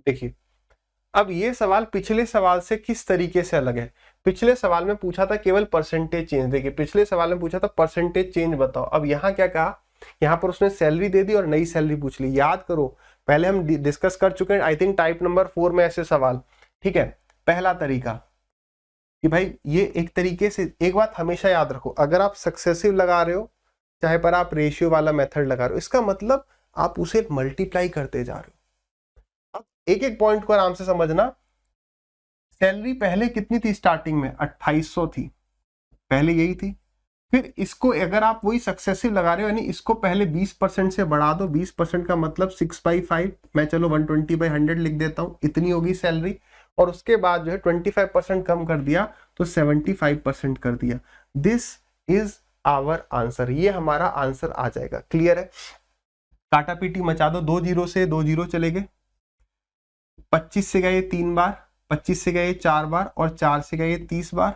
देखिए अब ये सवाल पिछले सवाल से किस तरीके से अलग है। पिछले सवाल में पूछा था केवल परसेंटेज चेंज, देखिए पिछले सवाल में पूछा था परसेंटेज चेंज बताओ। अब यहाँ क्या कहा, यहाँ पर उसने सैलरी दे दी और नई सैलरी पूछ ली। याद करो पहले हम डिस्कस कर चुके हैं आई थिंक टाइप नंबर 4 में ऐसे सवाल। ठीक है, पहला तरीका कि भाई ये एक तरीके से, एक बात हमेशा याद रखो, अगर आप सक्सेसिव लगा रहे हो चाहे पर आप रेशियो वाला मेथड लगा रहे हो, इसका मतलब आप उसे मल्टीप्लाई करते जा रहे हो। अब एक एक पॉइंट को आराम से समझना। सैलरी पहले कितनी थी स्टार्टिंग में, 2800 थी, पहले यही थी। फिर इसको अगर आप वही सक्सेसिव लगा रहे हो यानी इसको पहले 20% से बढ़ा दो, 20% का मतलब 6/5, मैं चलो 120/100 लिख देता हूं, इतनी होगी सैलरी। और उसके बाद जो है 25% कम कर दिया तो 75% कर दिया। दिस इज आवर आंसर, ये हमारा आंसर आ जाएगा। क्लियर है, काटा पीटी मचा दो, 2 जीरो से 2 जीरो चले गए, 25 से गए 3 बार, 25 से गए 4 बार और 4 से गए 30 बार।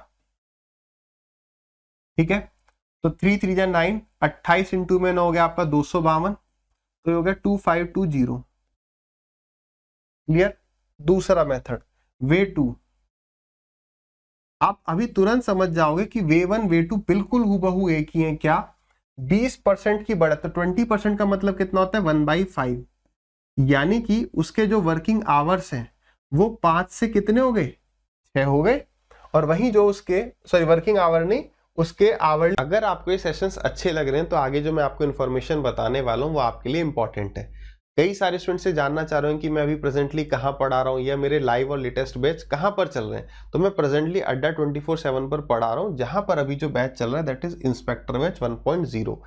ठीक है, तो 3 3 जा 9, 28 इंटू में 9 हो गया आपका 252, तो हो गया 2520। क्लियर। दूसरा मेथड वे 2, आप अभी तुरंत समझ जाओगे कि वे 1 वे 2 बिल्कुल हूबहू एक ही है। क्या 20% की बढ़त, तो 20% का मतलब कितना होता है 1/5, यानी कि उसके जो वर्किंग आवर्स हैं वो 5 से कितने हो गए, 6 हो गए। और वहीं जो उसके वर्किंग आवर नहीं, उसके आवर। अगर आपको ये सेशंस अच्छे लग रहे हैं तो आगे जो मैं आपको इन्फॉर्मेशन बताने वाला हूँ वो आपके लिए इंपॉर्टेंट है। कई सारे स्टूडेंट से जानना चाह रहे हैं कि मैं अभी प्रेजेंटली कहाँ पढ़ा रहा हूँ या मेरे लाइव और लेटेस्ट बैच कहाँ पर चल रहे हैं। तो मैं प्रेजेंटली अड्डा 24/7 पर पढ़ा रहा हूँ, जहां पर अभी जो बैच चल रहा है दैट इज इंस्पेक्टर बैच 1.0।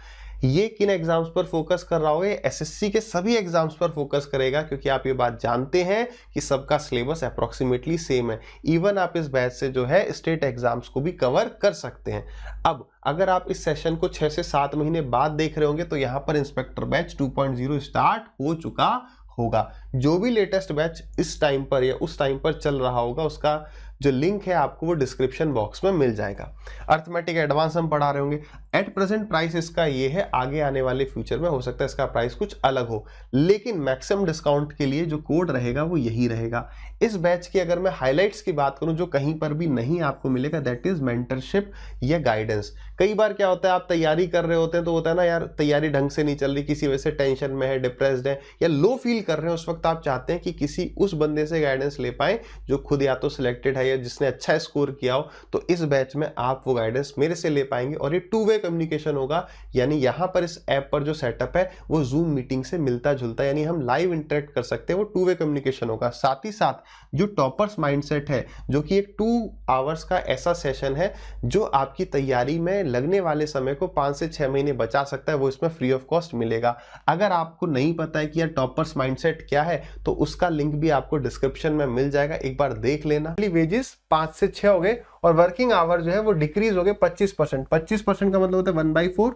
ये किन एग्जाम्स पर फोकस कर रहा होगा, एसएससी के सभी एग्जाम्स पर फोकस करेगा, क्योंकि आप ये बात जानते हैं कि सबका सिलेबस अप्रोक्सीमेटली सेम है। इवन आप इस बैच से जो है स्टेट एग्जाम्स को भी कवर कर सकते हैं। अब अगर आप इस सेशन को 6 से 7 महीने बाद देख रहे होंगे तो यहां पर इंस्पेक्टर बैच 2.0 स्टार्ट हो चुका होगा। जो भी लेटेस्ट बैच इस टाइम पर या उस टाइम पर चल रहा होगा उसका जो लिंक है आपको वो डिस्क्रिप्शन बॉक्स में मिल जाएगा। अर्थमेटिक एडवांस हम पढ़ा रहे होंगे। एट प्रेजेंट प्राइस इसका ये है, आगे आने वाले फ्यूचर में हो सकता है इसका प्राइस कुछ अलग हो, लेकिन मैक्सिमम डिस्काउंट के लिए जो कोड रहेगा वो यही रहेगा। इस बैच की अगर मैं हाइलाइट्स की बात करूं जो कहीं पर भी नहीं आपको मिलेगा, दैट इज मेंटरशिप या गाइडेंस। कई बार क्या होता है आप तैयारी कर रहे होते हैं तो होता है ना यार तैयारी ढंग से नहीं चल रही, किसी वजह से टेंशन में है, डिप्रेस्ड है या लो फील कर रहे हैं, उस वक्त आप चाहते हैं कि किसी उस बंदे से गाइडेंस ले पाए जो खुद या तो सिलेक्टेड है या जिसने अच्छा स्कोर किया हो। तो इस बैच में आप वो गाइडेंस मेरे से ले पाएंगे और ये 2 वे कम्युनिकेशन होगा, यानी यहां पर इस ऐप पर जो सेटअप है वो जूम मीटिंग से मिलता जुलता है, यानी हम लाइव इंटरेक्ट कर सकते हैं, वो 2 वे कम्युनिकेशन होगा। साथ ही साथ जो टॉपर्स माइंडसेट है जो कि एक 2 आवर्स का ऐसा सेशन है जो आपकी तैयारी में लगने वाले समय को 5 से 6 महीने बचा सकता है, वो इसमें फ्री ऑफ कॉस्ट मिलेगा। अगर आपको नहीं पता है कि यार टॉपर्स माइंडसेट क्या है तो उसका लिंक भी आपको डिस्क्रिप्शन में मिल जाएगा, एक बार देख लेना। वेजेस 5 से 6 हो गए और वर्किंग आवर जो है वो डिक्रीज हो गए 25%। 25% का मतलब होता है 1/4,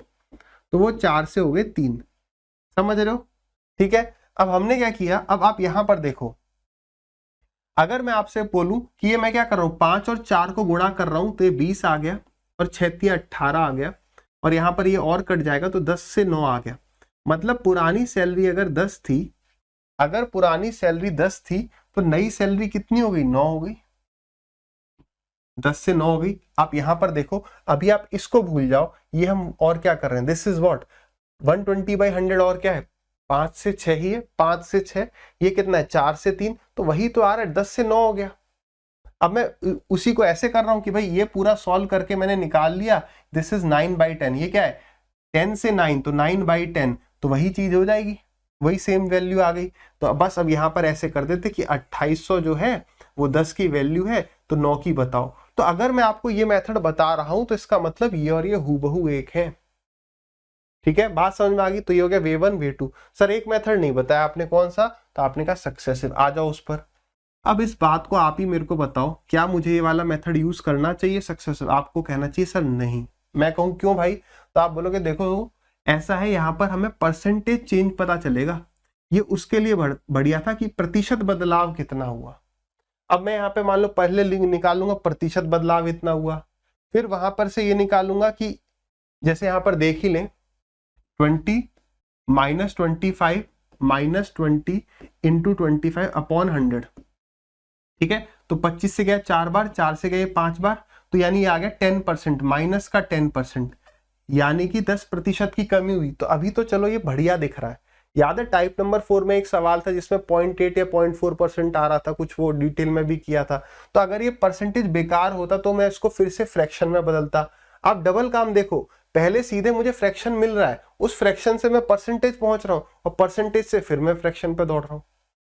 तो वो 4 से हो गए 3। समझ रहे हो? ठीक है, अब हमने क्या किया, अब आप यहां पर देखो, अगर मैं आपसे बोलूं कि ये मैं क्या कर रहा हूं, 5 और 4 को गुणा कर रहा हूं तो ये 20 आ गया और 6 18 आ गया और यहां पर ये और कट जाएगा तो 10 से 9 आ गया। मतलब पुरानी सैलरी अगर 10 थी, अगर पुरानी सैलरी 10 थी तो नई सैलरी कितनी हो गई, 9 हो गई। 10 से 9 हो गई। आप यहां पर देखो, अभी आप इसको भूल जाओ, ये हम और क्या कर रहे हैं, दिस इज व्हाट 120/100 और क्या है 5 से 6 ही है, 5 से 6 ये कितना है 4 से 3, तो वही तो आ रहा है 10 से 9 हो गया। अब मैं उसी को ऐसे कर रहा हूं कि भाई ये पूरा सॉल्व करके मैंने निकाल लिया, दिस इज 9/10, ये क्या है 10 से 9 तो 9/10, तो वही चीज हो जाएगी, वही सेम वैल्यू आ गई। तो बस अब यहां पर ऐसे कर देते कि 2800 जो है वो 10 की वैल्यू है तो 9 की बताओ। तो अगर मैं आपको ये मेथड बता रहा हूं तो इसका मतलब ये और ये हूबहू एक है। ठीक है, बात समझ में आ गई? तो ये हो गया वे 1 वे 2। सर एक मेथड नहीं बताया आपने, कौन सा? तो आपने कहा सक्सेसिव। आ जाओ उस पर। अब इस बात को आप ही मेरे को बताओ, क्या मुझे ये वाला मेथड यूज करना चाहिए सक्सेसिव? आपको कहना चाहिए सर नहीं। मैं कहूं क्यों भाई? तो आप बोलोगे देखो ऐसा है, यहां पर हमें परसेंटेज चेंज पता चलेगा, ये उसके लिए बढ़िया था कि प्रतिशत बदलाव कितना हुआ। अब मैं यहाँ पे मान लो पहले लिंक निकालूंगा प्रतिशत बदलाव इतना हुआ, फिर वहां पर से ये निकालूंगा कि जैसे यहां पर देख ही लें 20 - 25 -20 इंटू 25 अपॉन 100। ठीक है, तो 25 से गया 4 बार, 4 से गए 5 बार, तो यानी ये आ गया 10%, माइनस का 10%, यानी कि 10% की कमी हुई। तो अभी तो चलो ये बढ़िया दिख रहा है। याद है टाइप नंबर 4 में एक सवाल था जिसमें 0.8 या 0.4% आ रहा था, कुछ वो डिटेल में भी किया था। तो अगर ये परसेंटेज बेकार होता तो मैं इसको फिर से फ्रैक्शन में बदलता। आप डबल काम देखो, पहले सीधे मुझे फ्रैक्शन मिल रहा है, उस फ्रैक्शन से मैं परसेंटेज पहुंच रहा हूं, और परसेंटेज से फिर मैं फ्रैक्शन पे दौड़ रहा हूं।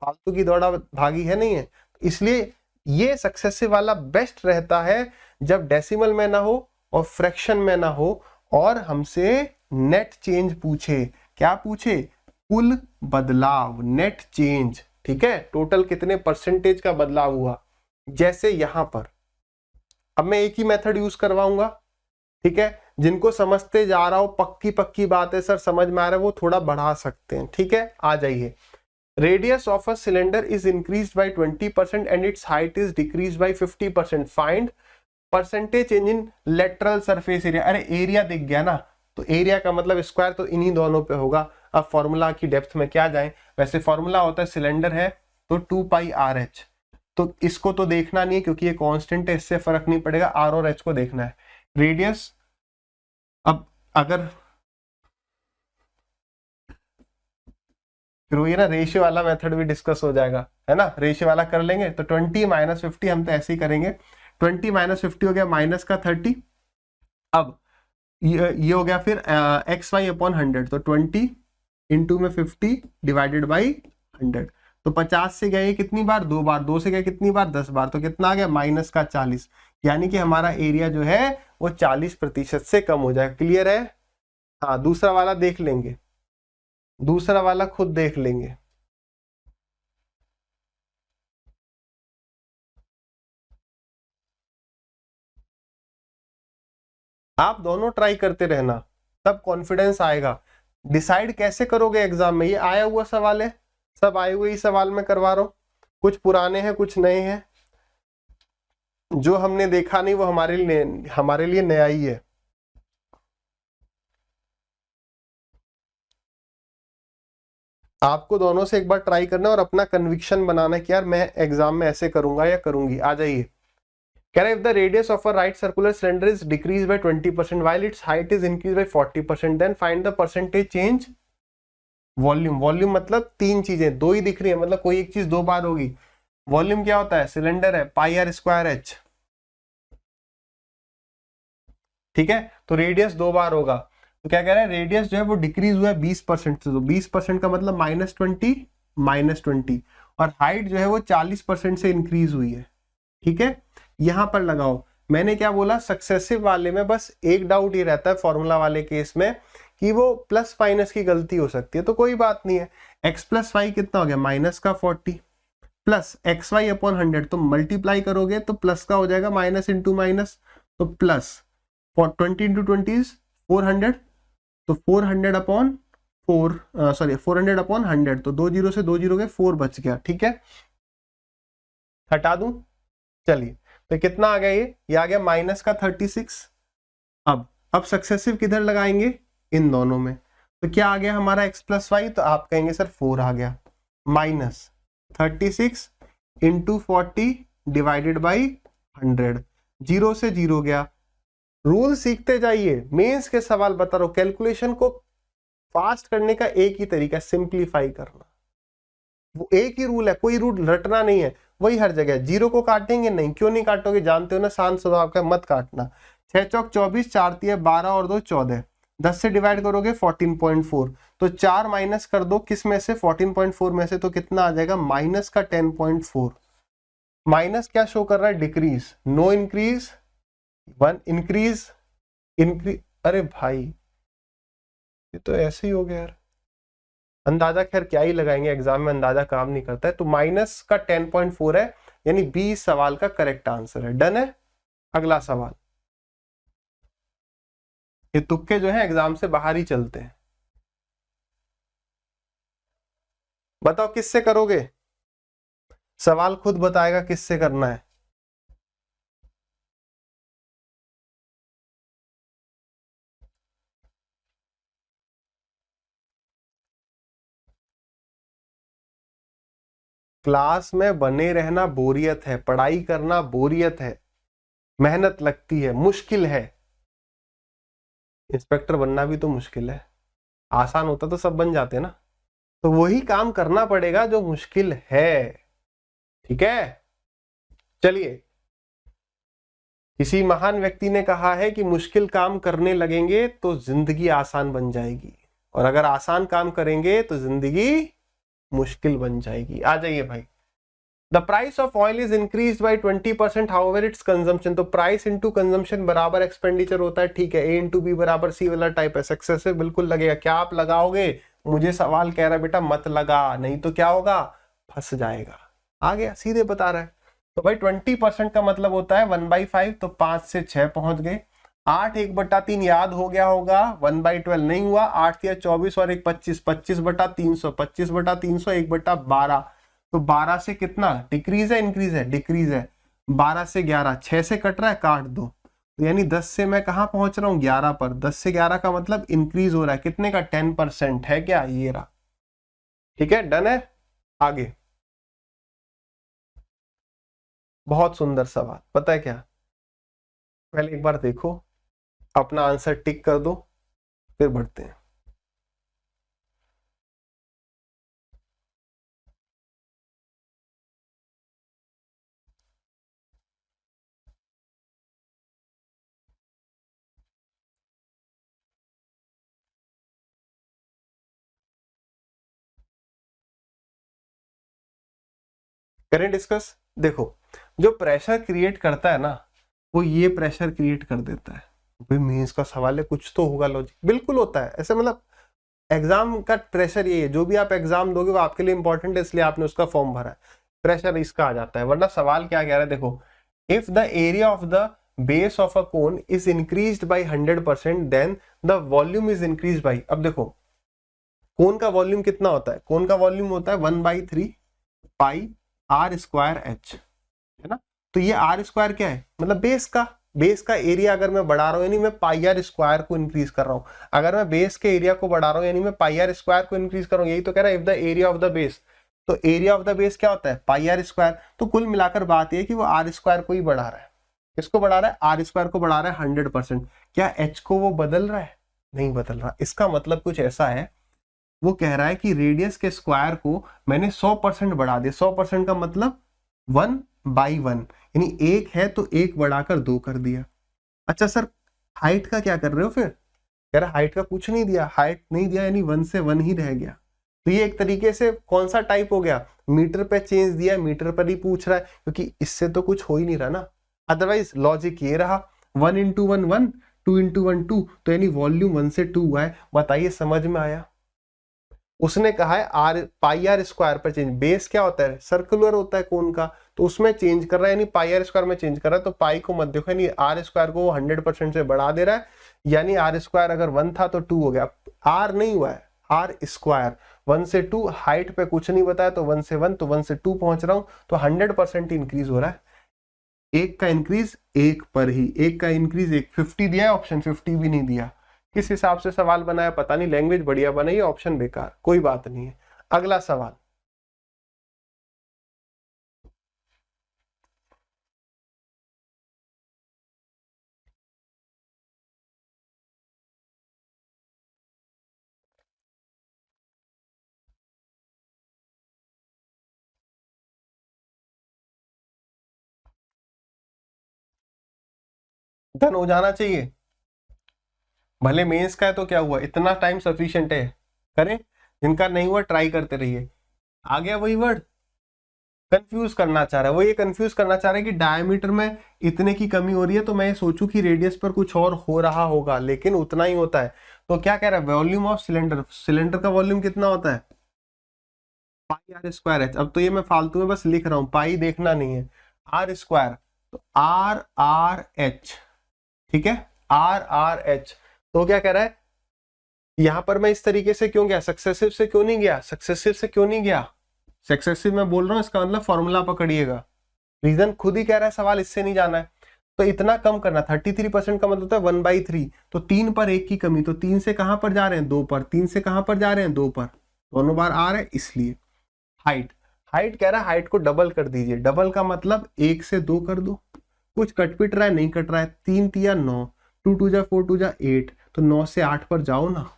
फालतू की दौड़ा भागी है नहीं है। इसलिए ये सक्सेसिव वाला बेस्ट रहता है जब डेसिमल में ना हो और फ्रैक्शन में ना हो, और हमसे नेट चेंज पूछे। क्या पूछे? कुल बदलाव, नेट चेंज। ठीक है, टोटल कितने परसेंटेज का बदलाव हुआ। जैसे यहां पर अब मैं एक ही मेथड यूज करवाऊंगा। ठीक है, जिनको समझते जा रहा हो, पक्की पक्की बात है सर, समझ में आ रहा है, वो थोड़ा बढ़ा सकते हैं। ठीक है, आ जाइए। Radius of a cylinder is increased by 20% and its height is decreased by 50%. Find percentage change in lateral surface area. अरे एरिया दिख गया ना, तो एरिया का मतलब स्क्वायर तो इन्हीं दोनों पे होगा। अब फॉर्मूला की डेप्थ में क्या जाए, वैसे फॉर्मूला होता है सिलेंडर है तो 2 पाई आर एच, तो इसको तो देखना नहीं है क्योंकि ये कांस्टेंट है, इससे फर्क नहीं पड़ेगा, आर और एच को देखना है। रेडियस, अब अगर फिर वही ना रेशियो वाला मेथड भी डिस्कस हो जाएगा, है ना, रेशियो वाला कर लेंगे। तो 20 माइनस 50 हम तो ऐसे ही करेंगे। 20 माइनस 50 हो गया माइनस का 30। अब ये हो गया फिर एक्स वाई अपॉन 100, तो 20 इंटू में 50 डिवाइडेड बाई 100। तो 50 से गए कितनी बार? 2 बार। 2 से गए कितनी बार? 10 बार। तो कितना आ गया? माइनस का 40, यानी कि हमारा एरिया जो है वो 40% से कम हो जाएगा। क्लियर है? हाँ, दूसरा वाला देख लेंगे, दूसरा वाला खुद देख लेंगे। आप दोनों ट्राई करते रहना, तब कॉन्फिडेंस आएगा। डिसाइड कैसे करोगे एग्जाम में? ये आया हुआ सवाल है, सब आए हुए ही सवाल में करवा रहा हूं, कुछ पुराने हैं कुछ नए हैं। जो हमने देखा नहीं वो हमारे लिए नया ही है। आपको दोनों से एक बार ट्राई करना और अपना कन्विक्शन बनाना कि यार मैं एग्जाम में ऐसे करूंगा या करूंगी। आ जाइए। कह रहे, if the radius of a right circular cylinder is decreased by 20% while its height is increased by 40%, then find the percentage change volume. Volume मतलब तीन चीजें, दो ही दिख रही है, मतलब कोई एक चीज दो बार होगी। वॉल्यूम क्या होता है? सिलेंडर है, पाई आर स्क्वायर एच। ठीक है, तो रेडियस दो बार होगा। तो क्या कह रहा है? रेडियस जो है वो डिक्रीज हुआ है 20% से, तो 20% का मतलब -20 -20, और हाइट जो है वो 40% से इंक्रीज हुई है। ठीक है, यहां पर लगाओ। मैंने क्या बोला? सक्सेसिव वाले में बस एक डाउट ही रहता है फॉर्मूला वाले केस में कि वो प्लस माइनस की गलती हो सकती है, तो कोई बात नहीं है। एक्स प्लस वाई कितना हो गया? माइनस का 40 प्लस एक्स वाई अपॉन 100, तो मल्टीप्लाई करोगे तो प्लस का हो जाएगा, माइनस इंटू माइनस, तो प्लस 20 इंटू 20 इज 400, तो 400 अपॉन 4, सॉरी 400 अपॉन 100, तो 2 जीरो से 2 जीरो के 4 बच गया। ठीक है, हटा दूं? चलिए, तो कितना आ गया? ये आ गया माइनस का 36। अब सक्सेसिव किधर लगाएंगे? इन दोनों में। तो क्या आ गया हमारा x प्लस वाई? तो आप कहेंगे सर 4 आ गया, minus 36 into 40 divided by 100, zero से जीरो गया। रूल सीखते जाइए, मेंस के सवाल बता रहा हूं। कैलकुलेशन को फास्ट करने का एक ही तरीका, सिंप्लीफाई करना। वो एक ही रूल है, कोई रूल रटना नहीं है, वही हर जगह। जीरो को काटेंगे नहीं, क्यों नहीं काटोगे? जानते हो ना, शांत स्वभाव का, मत काटना। 6 चौक 24, 4 तिया 12 और 2 14, 10 से डिवाइड करोगे 14.4, तो 4 माइनस कर दो किस में से? 14.4 में से, तो कितना आ जाएगा? माइनस का 10.4। माइनस क्या शो कर रहा है? Decrease, no increase, 1 increase, increase. अरे भाई ये तो ऐसे ही हो गया यार। अंदाजा खैर क्या ही लगाएंगे, एग्जाम में अंदाजा काम नहीं करता है। तो माइनस का 10.4 है, यानी बी सवाल का करेक्ट आंसर है। डन है? अगला सवाल। ये तुक्के जो है एग्जाम से बाहर ही चलते हैं। बताओ किससे करोगे? सवाल खुद बताएगा किससे करना है। क्लास में बने रहना बोरियत है, पढ़ाई करना बोरियत है, मेहनत लगती है, मुश्किल है। इंस्पेक्टर बनना भी तो मुश्किल है, आसान होता तो सब बन जाते ना। तो वही काम करना पड़ेगा जो मुश्किल है, ठीक है। चलिए, किसी महान व्यक्ति ने कहा है कि मुश्किल काम करने लगेंगे तो जिंदगी आसान बन जाएगी, और अगर आसान काम करेंगे तो जिंदगी मुश्किल बन जाएगी। आ जाइए भाई। The price of oil is increase by 20%, however it's consumption. तो प्राइस इंटू कंजम्पशन बराबर एक्सपेंडिचर होता है, ठीक है। ए इंटू बी बराबर सी वाला टाइप है, सक्सेसिव बिल्कुल लगेगा। क्या आप लगाओगे? मुझे सवाल कह रहा है बेटा मत लगा, नहीं तो क्या होगा, फंस जाएगा। आ गया, सीधे बता रहा है। तो भाई 20% का मतलब होता है 1/5, तो 5 से 6 पहुंच गए। 8 1/3 याद हो गया होगा, 1/12 नहीं हुआ। 8 या 24 और 1 25, 25/300, 25/300 1/12। तो 12 से कितना डिक्रीज है, इंक्रीज है? डिक्रीज है। 12 से 11, 6 से कट रहा है, काट दो। तो यानी 10 से मैं कहां पहुंच रहा हूं, 11 पर। 10 से 11 का मतलब इंक्रीज हो रहा है, कितने का? 10% है क्या? ये रहा, ठीक है, डन है। आगे, बहुत सुंदर सवाल, पता है क्या, पहले एक बार देखो, अपना आंसर टिक कर दो, फिर बढ़ते हैं। करें डिस्कस। देखो, जो प्रेशर क्रिएट करता है ना, वो ये प्रेशर क्रिएट कर देता है। भाई मेंस का सवाल है, कुछ तो होगा लॉजिक। बिल्कुल होता है ऐसे, मतलब एग्जाम का प्रेशर ये है, जो भी आप एग्जाम दोगे वो आपके लिए इंपॉर्टेंट है, इसलिए आपने उसका फॉर्म भरा है। प्रेशर इसका आ जाता है, वरना सवाल क्या कह रहा है, देखो, if the area of the base of a cone is increased by 100%, then the volume is increase by. अब देखो, कोन का वॉल्यूम कितना होता है? कोन का वॉल्यूम होता है 1/3 पाई आर स्क्वायर एच, है ना। तो ये आर स्क्वायर क्या है? मतलब बेस का एरिया अगर मैं बढ़ा रहा हूं, यानी मैं पाई आर स्क्वायर को इंक्रीज कर रहा हूं। अगर मैं बेस के एरिया को बढ़ा रहा हूं, यानी मैं पाई आर स्क्वायर को इंक्रीज कर रहा हूं। यही तो कह रहा है, if the area of the base, तो एरिया ऑफ द बेस क्या होता है? पाई आर स्क्वायर। तो कुल मिलाकर बात यह कि वो आर स्क्वायर को ही बढ़ा रहा है। किसको बढ़ा रहा है? आर स्क्वायर को बढ़ा रहा है 100%। क्या एच को वो बदल रहा है? नहीं बदल रहा। इसका मतलब कुछ ऐसा है, वो कह रहा है कि रेडियस के स्क्वायर को मैंने 100% बढ़ा दिया। 100% का मतलब 1/1, यानी 1 है तो 1 बढ़ाकर 2 कर दिया। अच्छा सर, हाइट का क्या कर रहे हो फिर? कह रहा हाइट का कुछ नहीं दिया, हाइट नहीं दिया, यानी 1 से 1 ही रह गया। तो ये एक तरीके से कौन सा टाइप हो गया? मीटर पे चेंज दिया, मीटर पर ही पूछ रहा है, क्योंकि इससे तो कुछ हो ही नहीं रहा ना। अदरवाइज लॉजिक ये रहा, 1 × 1 1, 2 × 1 2, तो यानी वॉल्यूम 1 से 2 हुआ है। बताइए, समझ में आया? उसने कहा है आर पाई आर स्क्वायर पर चेंज। बेस क्या होता है? सर्कुलर होता है कोन का, तो उसमें चेंज कर रहा है, यानी पाई आर स्क्वायर में चेंज कर रहा है। तो पाई को मत देखो, यानी आर स्क्वायर को 100% से बढ़ा दे रहा है, यानी आर स्क्वायर अगर 1 था तो 2 हो गया। आर नहीं हुआ है, आर स्क्वायर। 1 से 2, हाइट पे कुछ नहीं बताया, तो 1 से 1, तो 1 से 2 पहुंच रहा हूं, तो 100% इंक्रीज हो रहा है। एक का इंक्रीज एक पर ही, एक का इंक्रीज एक। 50 दिया है ऑप्शन, 50 भी नहीं दिया। किस हिसाब से सवाल बनाया पता नहीं, लैंग्वेज बढ़िया बनाई, ऑप्शन बेकार, कोई बात नहीं है। अगला सवाल, डन हो जाना चाहिए। भले मेंस का है तो क्या हुआ, इतना टाइम सफिशिएंट है। करें, जिनका नहीं हुआ ट्राई करते रहिए। आ गया वही वर्ड, कंफ्यूज करना चाह रहा है वो, ये कंफ्यूज करना चाह रहा है कि डायमीटर में इतने की कमी हो रही है, तो मैं सोचूं कि रेडियस पर कुछ और हो रहा होगा, लेकिन उतना ही होता है। तो क्या कह रहा है? वॉल्यूम ऑफ सिलेंडर, सिलेंडर का वॉल्यूम कितना होता है? पाई आर स्क्वायर एच। अब तो ये मैं फालतू में बस लिख रहा हूं, पाई देखना नहीं है, आर स्क्वायर, तो आर आर एच, ठीक है, आर आर एच। तो क्या कह रहा है, यहां पर मैं इस तरीके से क्यों गया, सक्सेसिव से क्यों नहीं गया? सक्सेसिव से क्यों नहीं गया? सक्सेसिव मैं बोल रहा हूं, इसका मतलब फॉर्मूला पकड़िएगा। रीजन खुद ही कह रहा है, सवाल इससे नहीं जाना है। तो इतना कम करना, 33% का मतलब होता है 1/3, तो 3 पर 1 की कमी, तो 3 से कहां पर जा रहे हैं? 2 पर। 3 से कहां पर जा रहे हैं? 2 पर, दोनों बार आ रहे हैं, इसलिए। हाइट, हाइट कह रहा है हाइट को डबल कर दीजिए। डबल का मतलब 1 से 2 कर दो, कुछ कट पिट रहा है नहीं कट रहा है, 3 तिया 9, 2 2 जा 4 2 जा 8, तो 9 से 8 पर जाओ ना,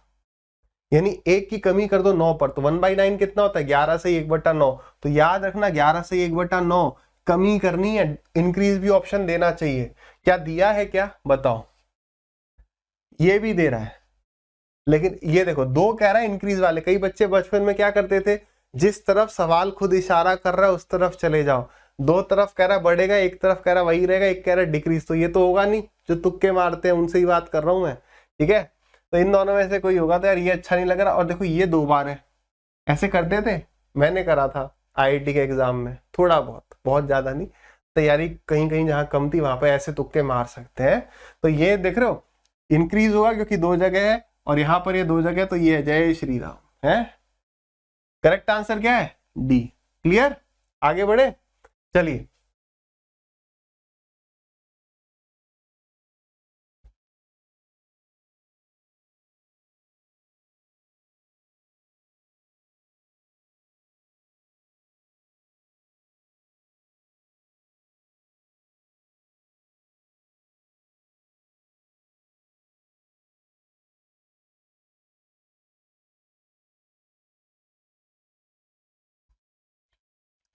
यानी 1 की कमी कर दो 9 पर, तो 1/9 कितना होता है 11 से 1/9। तो याद रखना 11 से 1/9 कमी करनी है, इंक्रीज भी ऑप्शन देना चाहिए। क्या दिया है क्या बताओ, ये भी दे रहा है, लेकिन ये देखो 2 कह रहा है इंक्रीज वाले। कई बच्चे बचपन में क्या करते थे, जिस तरफ सवाल खुद इशारा कर रहा है उस तरफ चले जाओ। 2 तरफ कह रहा है बढ़ेगा, एक तरफ कह रहा है वही रहेगा, एक कह रहा है डिक्रीज, तो ये तो होगा नहीं। जो तुक्के मारते हैं उनसे ही बात कर रहा हूं मैं, ठीक है। तो इन दोनों में से कोई होगा तो यार ये अच्छा नहीं लग रहा। और देखो ये 2 बार है, ऐसे करते थे, मैंने करा था IIT के एग्जाम में, थोड़ा बहुत ज्यादा नहीं, तैयारी कहीं कहीं जहां कम थी वहां पे ऐसे तुक्के मार सकते हैं। तो ये देख रहे हो इंक्रीज होगा क्योंकि 2 जगह है, और यहां पर ये 2 जगह, तो ये है जय श्री राम है। करेक्ट आंसर क्या है डी। क्लियर, आगे बढ़े, चलिए।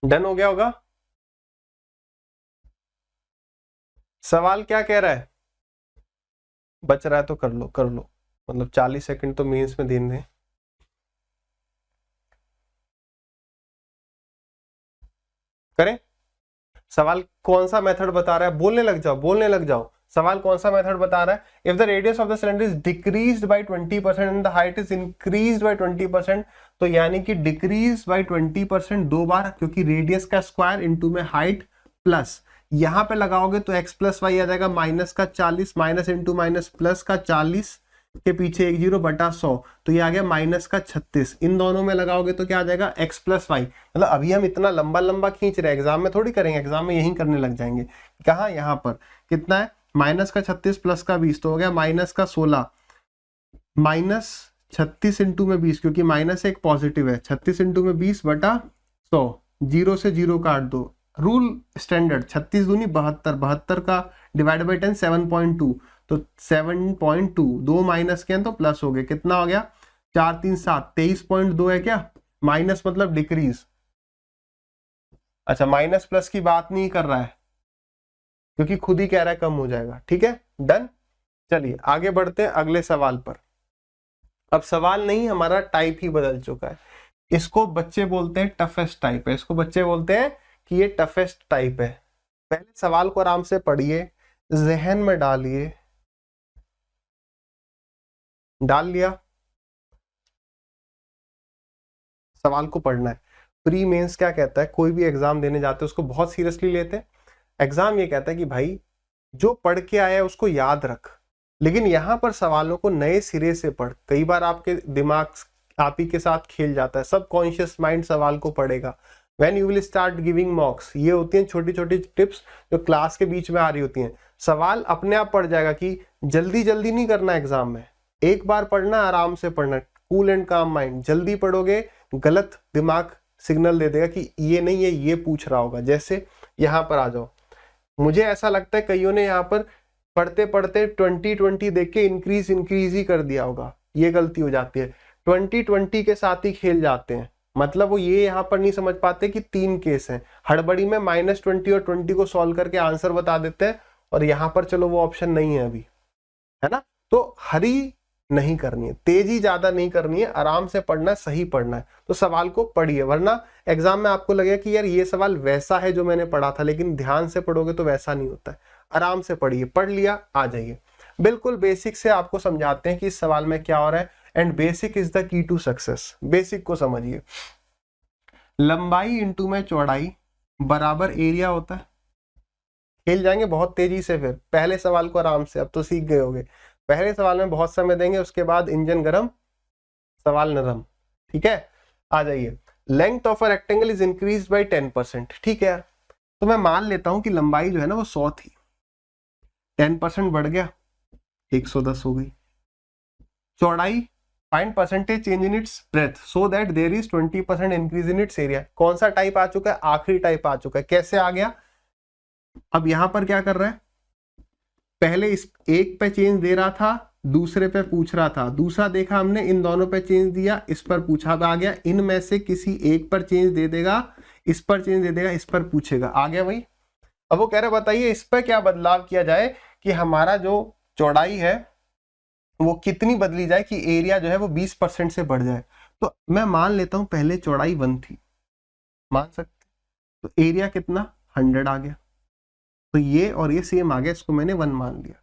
डन हो गया होगा। सवाल क्या कह रहा है, बच रहा है तो कर लो कर लो, मतलब 40 सेकंड तो मेंस में देने। करें, सवाल कौन सा मेथड बता रहा है, बोलने लग जाओ बोलने लग जाओ। सवाल कौन सा मेथड बता रहा है, if the radius of the cylinder is decreased bye 20% and the height is increased bye 20%, तो यानी कि डिक्रीज बाय 20% 2 बार, क्योंकि रेडियस का स्क्वायर इनटू में हाइट प्लस, यहां पे लगाओगे तो x प्लस वाई आ जाएगा माइनस का 40, माइनस इंटू माइनस प्लस का 40 के पीछे 1 0 बटा 100, तो ये आ गया माइनस का 36। इन दोनों में लगाओगे तो क्या आ जाएगा x प्लस वाई। मतलब अभी हम इतना लंबा लंबा खींच रहे हैं, एग्जाम में थोड़ी करेंगे, एग्जाम में यही करने लग जाएंगे। कहाँ, यहाँ पर कितना है, माइनस का 36 प्लस का 20, तो हो गया माइनस का 16, माइनस 36 इंटू में 20, क्योंकि माइनस एक पॉजिटिव है, 36 इंटू में 20 बटा 100, 0 से 0 काट दो, रूल स्टैंडर्ड 36 दूनी 72, 72 का डिवाइड बाई 10 7.2, तो 7.2, 2 माइनस के हैं तो प्लस हो गए, कितना हो गया 4 3 7, 23.2 है क्या, माइनस मतलब डिक्रीज। अच्छा माइनस प्लस की बात नहीं कर रहा है क्योंकि खुद ही कह रहा है कम हो जाएगा, ठीक है डन। चलिए आगे बढ़ते हैं अगले सवाल पर। अब सवाल नहीं, हमारा टाइप ही बदल चुका है। इसको बच्चे बोलते हैं टफेस्ट टाइप है, इसको बच्चे बोलते हैं कि ये टफेस्ट टाइप है। पहले सवाल को आराम से पढ़िए, जहन में डालिए, डाल लिया, सवाल को पढ़ना है। प्री मेंस क्या कहता है, कोई भी एग्जाम देने जाते हैं उसको बहुत सीरियसली लेते हैं। एग्जाम ये कहता है कि भाई जो पढ़ के आया है उसको याद रख, लेकिन यहां पर सवालों को नए सिरे से पढ़। कई बार आपके दिमाग आप ही के साथ खेल जाता है, सबकॉन्शियस माइंड सवाल को पढ़ेगा। When you will start giving मॉक्स, ये होती हैं छोटी छोटी टिप्स जो क्लास के बीच में आ रही होती हैं। सवाल अपने आप पढ़ जाएगा कि जल्दी जल्दी नहीं करना एग्जाम में, एक बार पढ़ना, आराम से पढ़ना, कूल एंड काम माइंड। जल्दी पढ़ोगे गलत दिमाग सिग्नल दे देगा कि ये नहीं है, ये पूछ रहा होगा। जैसे यहाँ पर आ जाओ, मुझे ऐसा लगता है कईयों ने यहाँ पर पढ़ते पढ़ते 2020 देख के इंक्रीज ही कर दिया होगा, ये गलती हो जाती है। 2020 के साथ ही खेल जाते हैं, मतलब वो ये यहाँ पर नहीं समझ पाते कि 3 केस हैं, हड़बड़ी में -20 और 20 को सॉल्व करके आंसर बता देते हैं, और यहाँ पर चलो वो ऑप्शन नहीं है अभी, है ना। तो हरी नहीं करनी है, तेजी ज्यादा नहीं करनी है, आराम से पढ़ना है, सही पढ़ना है। तो सवाल को पढ़िए, वरना एग्जाम में आपको लगेगा कि यार ये सवाल वैसा है जो मैंने पढ़ा था, लेकिन ध्यान से पढ़ोगे तो वैसा नहीं होता है। आराम से पढ़िए, पढ़ लिया आ जाइए। बिल्कुल बेसिक से आपको समझाते हैं कि इस सवाल में क्या हो रहा है, and basic is the key to success. Basic को समझिए, लंबाई इंटू में चौड़ाई बराबर एरिया होता है। खेल जाएंगे बहुत तेजी से, फिर पहले सवाल को आराम से, अब तो सीख गए होगे। पहले सवाल में बहुत समय देंगे, उसके बाद इंजन गरम सवाल नरम, ठीक है। आ जाइए, length of a rectangle is increase bye 10%, ठीक है यार। तो मैं मान लेता हूं कि लंबाई जो है ना वो 100 थी, 10% बढ़ गया 110 हो गई। चौड़ाई find percentage change in its breadth so that there is 20% increase in its area. कौन सा टाइप आ चुका है? आखिरी टाइप आ चुका है। कैसे आ गया? अब यहां पर क्या कर रहा है, पहले इस एक पे चेंज दे रहा था, दूसरे पे पूछ रहा था, दूसरा देखा हमने इन दोनों पे चेंज दिया, इस पर पूछा, आ गया। इनमें से किसी एक पर चेंज दे देगा, इस पर चेंज दे देगा, इस पर पूछेगा, आ गया भाई। अब वो कह रहे बताइए इस पर क्या बदलाव किया जाए कि हमारा जो चौड़ाई है वो कितनी बदली जाए कि एरिया जो है वो 20% से बढ़ जाए। तो मैं मान लेता हूं पहले चौड़ाई 1 थी, मान सकते, तो एरिया कितना 100 आ गया, तो ये और ये सेम आ गया, इसको मैंने 1 मान लिया।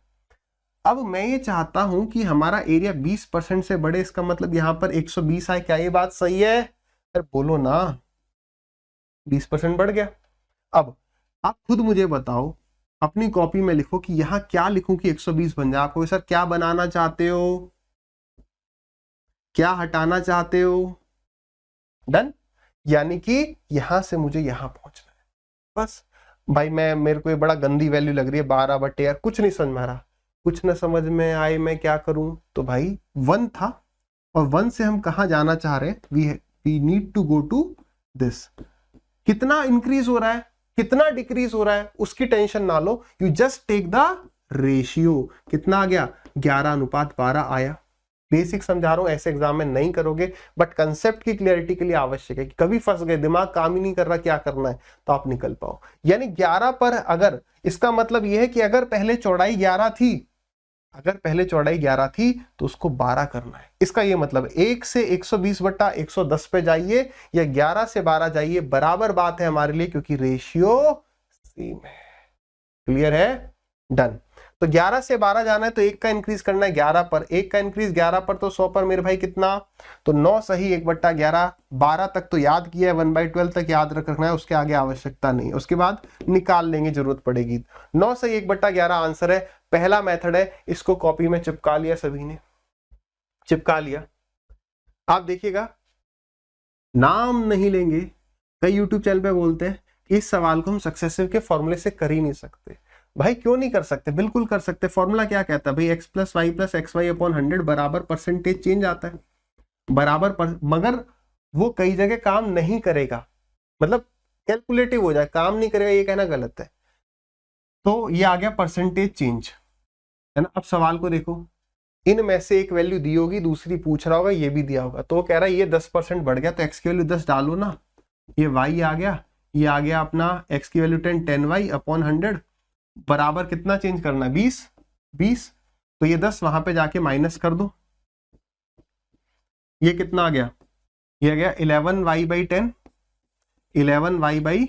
अब मैं ये चाहता हूं कि हमारा एरिया 20% से बढ़े, इसका मतलब यहां पर 120 आए। क्या ये बात सही है? अरे बोलो ना, 20% बढ़ गया। अब आप खुद मुझे बताओ, अपनी कॉपी में लिखो कि यहां क्या लिखूं कि 120 बन जाए। आपको सर क्या बनाना चाहते हो, क्या हटाना चाहते हो? डन। यानी कि यहां से मुझे यहां पहुंचना है बस। भाई मेरे को ये बड़ा गंदी वैल्यू लग रही है 12 यार, कुछ नहीं समझ में आ रहा, कुछ न समझ में आए मैं क्या करूं। तो भाई 1 था और 1 से हम कहां जाना चाह रहे हैं, we need to go to this. कितना इंक्रीज हो रहा है, कितना डिक्रीज हो रहा है, उसकी टेंशन ना लो, you just take the ratio. कितना आ गया? 11:12 आया। बेसिक समझा रहा हूं, ऐसे एग्जाम में नहीं करोगे, बट कंसेप्ट की क्लियरिटी के लिए आवश्यक है कि कभी फंस गए, दिमाग काम ही नहीं कर रहा क्या करना है, तो आप निकल पाओ। यानी 11 पर, अगर इसका मतलब यह है कि अगर पहले चौड़ाई 11 थी, अगर पहले चौड़ाई 11 थी तो उसको 12 करना है। इसका ये मतलब 1 से 120/110 पे जाइए या 11 से 12 जाइए, बराबर बात है हमारे लिए, क्योंकि रेशियो सेम है। क्लियर है? डन। तो 11 से 12 जाना है तो 1 का इंक्रीज करना है 11 पर, 1 का इंक्रीज 11 पर तो 100 पर मेरे भाई कितना, तो 9 सही 1/11, 12 तक तो याद किया है, 1/12 तक याद रखना है, उसके आगे आवश्यकता नहीं, उसके बाद निकाल लेंगे जरूरत पड़ेगी। 9 सही 1/11 आंसर है। पहला मेथड है, इसको कॉपी में चिपका लिया, सभी ने चिपका लिया। आप देखिएगा, नाम नहीं लेंगे, कई यूट्यूब चैनल पे बोलते हैं इस सवाल को हम सक्सेसिव के फॉर्मूले से कर ही नहीं सकते। भाई क्यों नहीं कर सकते? बिल्कुल कर सकते। फॉर्मूला क्या कहता है भाई, x + y + xy/100 बराबर परसेंटेज चेंज आता है, बराबर मगर वो कई जगह काम नहीं करेगा, मतलब कैलकुलेटिव हो जाए, काम नहीं करेगा, ये कहना गलत है। तो ये आ गया परसेंटेज चेंज, है ना। अब सवाल को देखो, इनमें से एक वैल्यू दी होगी, दूसरी पूछ रहा होगा, ये भी दिया होगा, तो वो कह रहा है ये 10% बढ़ गया, तो x की वैल्यू 10 डालो ना, ये y आ गया, ये आ गया अपना x की वैल्यू 10y/100 बराबर कितना चेंज करना है, 20। तो ये 10 वहां पे जाके माइनस कर दो, ये कितना आ गया, ये आ गया 11y/10, 11y/10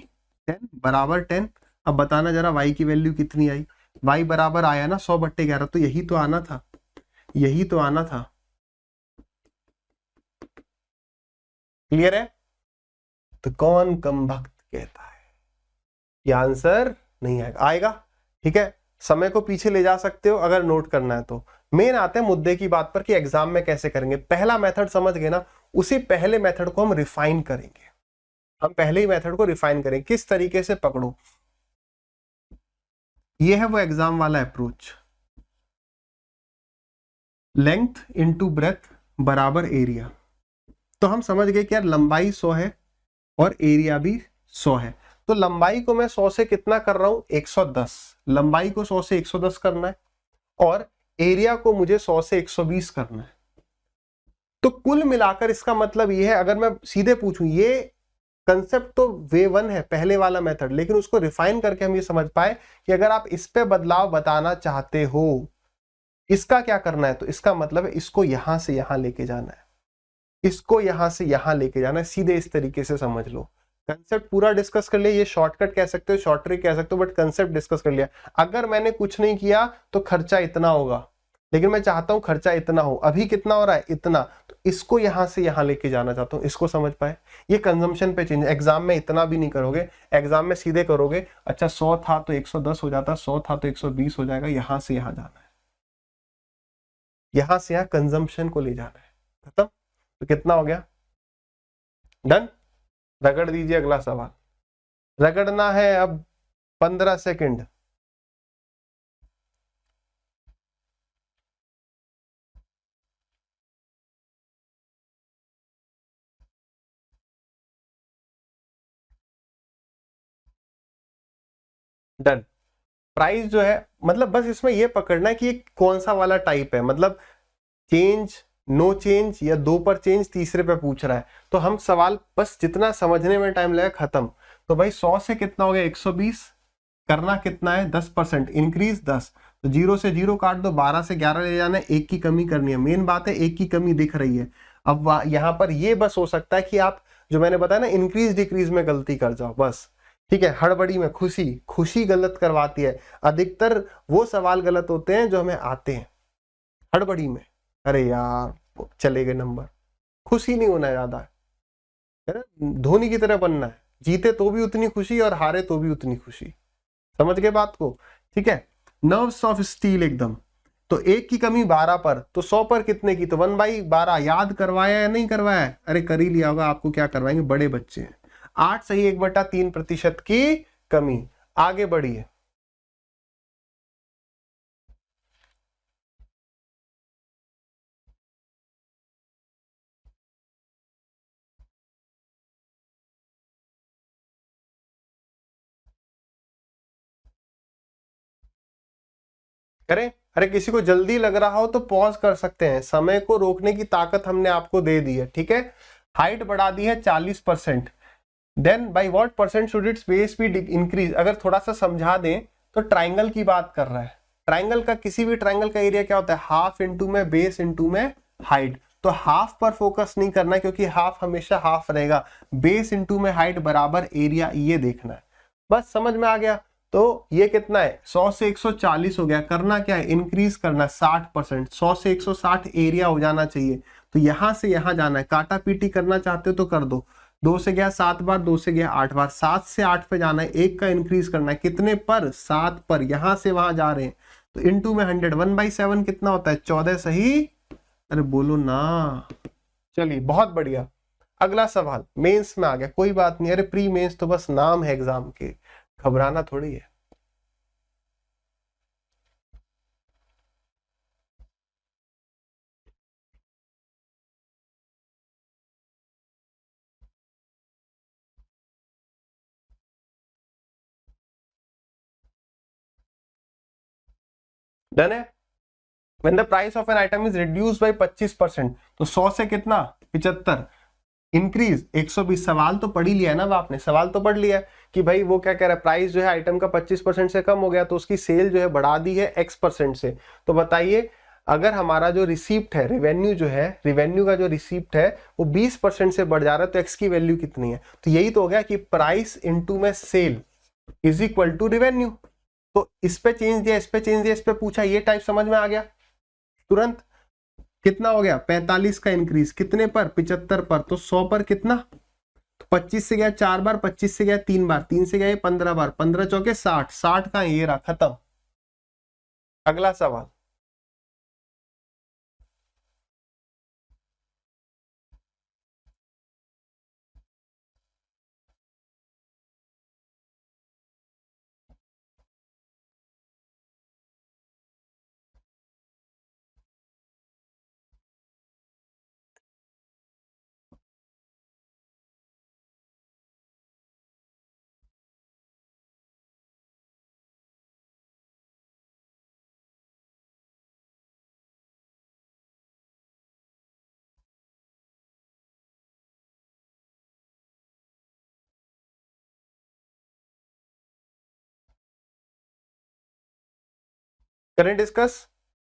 बराबर 10। अब बताना जरा y की वैल्यू कितनी आई, y बराबर आया ना 100/11, तो यही तो आना था, यही तो आना था। क्लियर है? तो कौन कम भक्त कहता है ये आंसर नहीं आएगा, आएगा। ठीक है, समय को पीछे ले जा सकते हो अगर नोट करना है तो। मेन आते हैं मुद्दे की बात पर कि एग्जाम में कैसे करेंगे। पहला मेथड समझ गए ना, उसी पहले मेथड को हम रिफाइन करेंगे, हम पहले ही मेथड को रिफाइन करेंगे, किस तरीके से पकड़ो। ये है वो एग्जाम वाला अप्रोच, लेंथ इनटू ब्रेथ बराबर एरिया। तो हम समझ गए कि यार लंबाई 100 है और एरिया भी 100 है, तो लंबाई को मैं 100 से कितना कर रहा हूं, 110। लंबाई को 100 से 110 करना है और एरिया को मुझे 100 से 120 करना है। तो कुल मिलाकर इसका मतलब ये है, अगर मैं सीधे पूछूं, ये कंसेप्ट तो वे 1 है, पहले वाला मेथड, लेकिन उसको रिफाइन करके हम ये समझ पाए कि अगर आप इस पे बदलाव बताना चाहते हो, इसका क्या करना है, तो इसका मतलब है इसको यहां से यहां लेके जाना है, इसको यहां से यहां लेके जाना है, सीधे इस तरीके से समझ लो। कंसेप्ट पूरा डिस्कस कर लिया, ये शॉर्टकट कह सकते हो, शॉर्ट ट्रिक कह सकते हो, बट कंसेप्ट डिस्कस कर लिया। अगर मैंने कुछ नहीं किया तो खर्चा इतना होगा, लेकिन मैं चाहता हूं खर्चा इतना हो, अभी कितना हो रहा है, इतना, तो इसको यहां से यहां लेके जाना चाहता हूं, इसको समझ पाए। ये कंजम्पशन पे चेंज, एग्जाम में इतना भी नहीं करोगे, एग्जाम में सीधे करोगे, अच्छा 100 था तो 110 हो जाता, 100 था तो 120 हो जाएगा, यहां से यहां जाना है, यहां से यहां कंजम्पशन को ले जाना है, खत्म। तो कितना हो गया, डन। रगड़ दीजिए अगला सवाल, रगड़ना है अब 15 सेकंड। डन। प्राइस जो है मतलब बस इसमें ये पकड़ना है कि ये कौन सा वाला टाइप है, मतलब चेंज, नो चेंज या 2 पर चेंज, तीसरे पे पूछ रहा है। तो हम सवाल बस जितना समझने में टाइम लगेगा खत्म। तो भाई 100 से कितना हो गया 120, करना कितना है 10%, इंक्रीज 10, तो 0 से 0 काट दो, 12 से 11 ले जाना है, 1 की कमी करनी है। मेन बात है 1 की कमी दिख रही है। अब यहाँ पर ये बस हो सकता है कि आप जो मैंने बताया ना इंक्रीज डिक्रीज में गलती कर जाओ बस, ठीक है। हड़बड़ी में खुशी, खुशी गलत करवाती है। अधिकतर वो सवाल गलत होते हैं जो हमें आते हैं हड़बड़ी में, अरे यार चले गए नंबर। खुशी नहीं होना ज्यादा है ना, धोनी की तरह बनना है, जीते तो भी उतनी खुशी और हारे तो भी उतनी खुशी। समझ गए बात को, ठीक है। नर्व्स ऑफ स्टील एकदम। तो 1 की कमी 12 पर, तो 100 पर कितने की, तो 1/12। याद करवाया या नहीं करवाया, अरे कर ही लिया होगा, आपको क्या करवाएंगे, बड़े बच्चे हैं। 8 सही 1/3% की कमी। आगे बढ़िए। करें, अरे किसी को जल्दी लग रहा हो तो पॉज कर सकते हैं, समय को रोकने की ताकत हमने आपको दे दी है, ठीक है। हाइट बढ़ा दी है 40%, then by what percent should its base be increase. अगर थोड़ा सा समझा दें तो ट्राइंगल की बात कर रहा है। ट्राइंगल का, किसी भी ट्राइंगल का एरिया क्या होता है, हाफ इंटू में बेस इंटू में हाइट। तो हाफ पर फोकस नहीं करना है क्योंकि हाफ हमेशा हाफ रहेगा, बेस इंटू में हाइट बराबर एरिया, ये देखना है। बस समझ में आ गया। तो ये कितना है 100 से 140 हो गया, करना क्या है इंक्रीज करना 60%, 100 से 160 एरिया हो जाना चाहिए। तो यहां से यहां जाना है, काटा पीटी करना चाहते हो तो कर दो। 2 से गया 7 बार, 2 से गया 8 बार, 7 से 8 पे जाना है, 1 का इंक्रीज करना है, कितने पर 7 पर, यहां से वहां जा रहे हैं। तो इनटू में 100, 1/7 कितना होता है 14 सही, अरे बोलो ना। चलिए बहुत बढ़िया। अगला सवाल मेंस में आ गया, कोई बात नहीं, अरे प्री मेंस तो बस नाम है एग्जाम के, घबराना थोड़ी है। डन है। When the price of an item is reduced by 25%, तो 100 से कितना 75, इंक्रीज 120। सवाल तो पढ़ ही लिया है ना आपने, सवाल तो पढ़ लिया है कि भाई वो क्या कह रहा है, प्राइस जो है आइटम का 25% से कम हो गया तो उसकी सेल जो है बढ़ा दी है X% से। तो बताइए अगर हमारा जो रिसीप्ट है, रेवेन्यू जो है, रेवेन्यू का जो रिसीप्ट है वो 20% से बढ़ जा रहा है, तो X की वैल्यू कितनी है। तो यही तो हो गया कि प्राइस इंटू में sale is equal to revenue. तो इस पे चेंज दिया, इस पे चेंज दिया, इस पे पूछा, ये टाइप समझ में आ गया तुरंत। कितना हो गया 45 का इंक्रीज, कितने पर 75 पर, तो 100 पर कितना, तो 25 से गया 4 बार, 25 से गया 3 बार, 3 से गया 15 बार, 15 चौके 60, 60 का ये रहा खत्म। अगला सवाल। करें डिस्कस,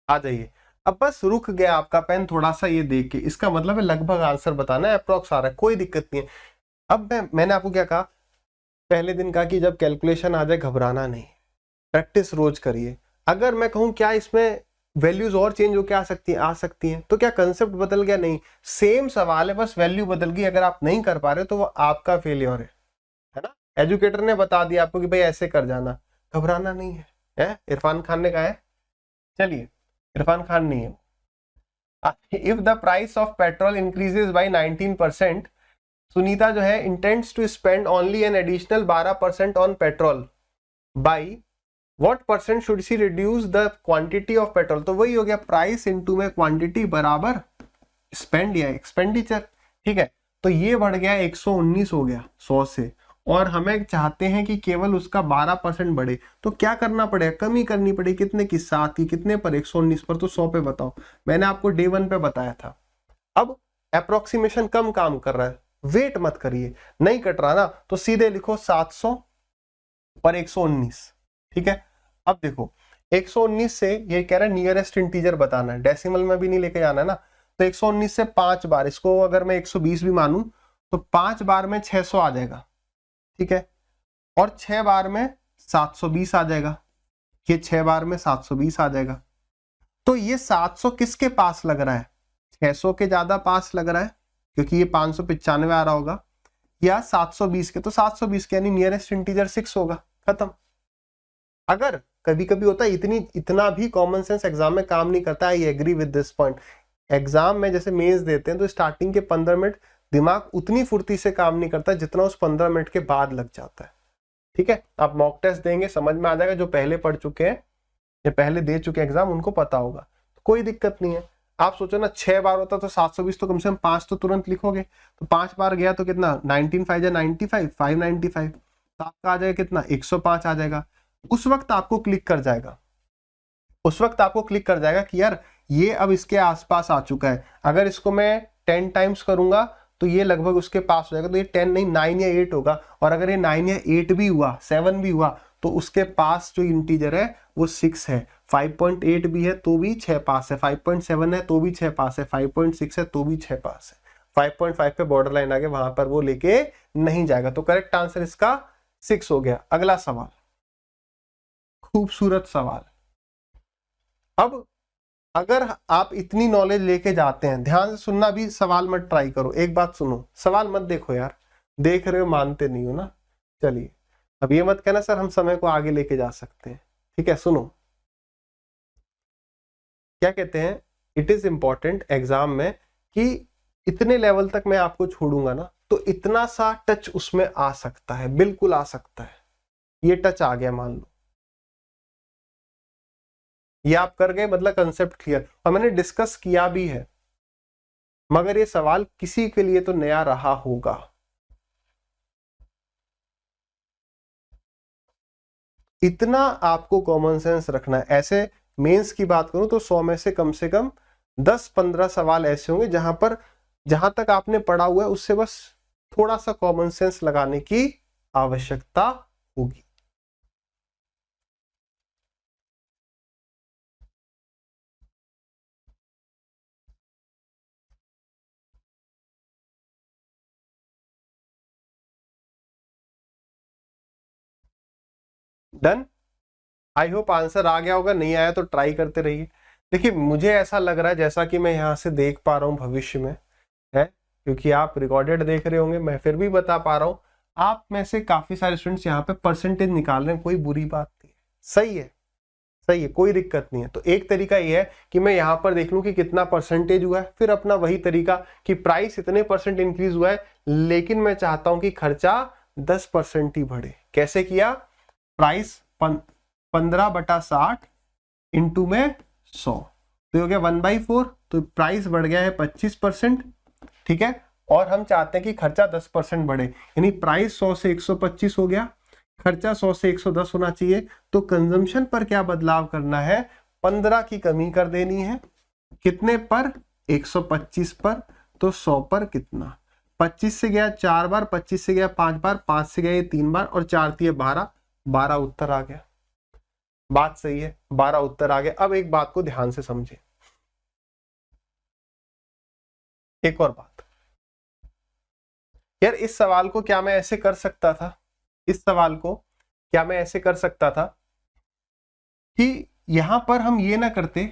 आ जाइए। अब बस रुक गया आपका पेन थोड़ा सा ये देख के, इसका मतलब है लगभग आंसर बताना है, अप्रोक्स आ रहा है, कोई दिक्कत नहीं है। अब मैंने आपको क्या कहा, पहले दिन कहा कि जब कैलकुलेशन आ जाए घबराना नहीं, प्रैक्टिस रोज करिए। अगर मैं कहूं क्या इसमें वैल्यूज और चेंज होकर आ सकती हैं, तो क्या कंसेप्ट बदल गया, नहीं, सेम सवाल है, बस वैल्यू बदल गई। अगर आप नहीं कर पा रहे तो वो आपका फेलियर है ना। एजुकेटर ने बता दिया आपको कि भाई ऐसे कर जाना, घबराना नहीं है, इरफान खान ने कहा है। चलिए, इरफान खान नहीं है। If the price of petrol increases by 19%, Sunita जो है intends to spend only an additional 12% on petrol, by what percent should she reduce the quantity of petrol. तो वही हो गया प्राइस इनटू में क्वांटिटी बराबर स्पेंड या एक्सपेंडिचर, ठीक है। तो ये बढ़ गया 119 हो गया 100 से, और हमें चाहते हैं कि केवल उसका 12% बढ़े, तो क्या करना पड़ेगा, कमी करनी पड़ेगी। कितने की, 7 की, कितने पर, 119 पर, तो 100 पे बताओ। मैंने आपको डे 1 पे बताया था। अब अप्रोक्सीमेशन कम काम कर रहा है, वेट मत करिए, नहीं कट रहा ना तो सीधे लिखो 700 पर 119, ठीक है। अब देखो 119 से ये कह रहा है नियरेस्ट इंटीजर बताना है, डेसिमल में भी नहीं लेके जाना है ना, तो 119 से 5 बार, इसको अगर मैं 120 भी मानूं तो 5 बार में 600 आ जाएगा, ठीक है, और 6 बार में 720 आ जाएगा, ये 6 बार में 720 आ जाएगा। तो ये 700 किसके पास लग रहा है, 600 के ज्यादा पास लग रहा है, क्योंकि ये 595 आ रहा होगा, या 720 के, तो 720 के, यानी नियरेस्ट इंटीजर 6 होगा, खत्म। अगर कभी कभी होता है इतना भी कॉमन सेंस एग्जाम में काम नहीं करता, I agree with this point. Exam में जैसे मेंस देते हैं तो स्टार्टिंग के 15 मिनट दिमाग उतनी फुर्ती से काम नहीं करता जितना उस 15 मिनट के बाद लग जाता है, ठीक है। आप मॉक टेस्ट देंगे, समझ में आ जाएगा, जो पहले पढ़ चुके हैं या पहले दे चुके एग्जाम उनको पता होगा, तो कोई दिक्कत नहीं है। आप सोचो ना 6 बार होता तो 720, तो कम से कम 5 तो तुरंत लिखोगे, तो 5 बार गया तो कितना, 19 5 95, 595, तो आपका आ जाएगा कितना, 105 आ जाएगा। उस वक्त आपको क्लिक कर जाएगा, उस वक्त आपको क्लिक कर जाएगा कि यार ये अब इसके आसपास आ चुका है। अगर इसको मैं 10 टाइम्स करूंगा तो ये लगभग उसके पास हो जाएगा, तो ये 10 नहीं 9 या 8 होगा, और अगर ये 9 या 8 भी हुआ, 7 भी हुआ, तो उसके पास जो इंटीजर है वो 6 है। 5.8 भी है तो भी 6 पास है, 5.7 है तो भी 6 पास है, 5.6 है तो भी 6 पास है, 5.5 पे बॉर्डर लाइन आ गया, वहां पर वो लेके नहीं जाएगा। तो करेक्ट आंसर इसका 6 हो गया। अगला सवाल, खूबसूरत सवाल। अब अगर आप इतनी नॉलेज लेके जाते हैं, ध्यान से सुनना, भी सवाल मत ट्राई करो, एक बात सुनो, सवाल मत देखो यार, देख रहे हो मानते नहीं हो ना। चलिए अब ये मत कहना सर हम समय को आगे लेके जा सकते हैं, ठीक है। सुनो क्या कहते हैं, इट इज इंपॉर्टेंट एग्जाम में कि इतने लेवल तक मैं आपको छोड़ूंगा ना, तो इतना सा टच उसमें आ सकता है, बिल्कुल आ सकता है। ये टच आ गया मान लो, ये आप कर गए, मतलब कंसेप्ट क्लियर, और मैंने डिस्कस किया भी है, मगर ये सवाल किसी के लिए तो नया रहा होगा। इतना आपको कॉमन सेंस रखना है। ऐसे मेंस की बात करूं तो 100 में से कम 10-15 सवाल ऐसे होंगे जहां तक आपने पढ़ा हुआ है उससे बस थोड़ा सा कॉमन सेंस लगाने की आवश्यकता होगी। डन, आई होप आंसर आ गया होगा, नहीं आया तो ट्राई करते रहिए। देखिए मुझे ऐसा लग रहा है जैसा कि मैं यहाँ से देख पा रहा हूँ भविष्य में है, क्योंकि आप रिकॉर्डेड देख रहे होंगे, मैं फिर भी बता पा रहा हूँ, आप में से काफी सारे स्टूडेंट्स यहाँ पे परसेंटेज निकाल रहे हैं, कोई बुरी बात नहीं है, सही है, सही है, कोई दिक्कत नहीं है। तो एक तरीका ये है कि मैं यहाँ पर देख लूं कि कितना परसेंटेज हुआ है, फिर अपना वही तरीका कि प्राइस इतने % इंक्रीज हुआ है, लेकिन मैं चाहता हूं कि खर्चा 10% ही बढ़े। कैसे किया, प्राइस 15/60 इंटू में 100, तो हो गया 1/4, तो प्राइस बढ़ गया है 25%, ठीक है, और हम चाहते हैं कि खर्चा 10% बढ़े, यानी प्राइस 100 से 125 हो गया, खर्चा 100 से 110 होना चाहिए। तो कंजम्पशन पर क्या बदलाव करना है, 15 की कमी कर देनी है, कितने पर, 125 पर, तो 100 पर कितना, 25 से गया 4 बार, 25 से गया 5 बार, 5 से गया 3 बार, और 4 थी 12, 12 उत्तर आ गया। बात सही है, 12 उत्तर आ गया। अब एक बात को ध्यान से समझे, एक और बात यार, इस सवाल को क्या मैं ऐसे कर सकता था, इस सवाल को क्या मैं ऐसे कर सकता था कि यहां पर हम ये ना करते,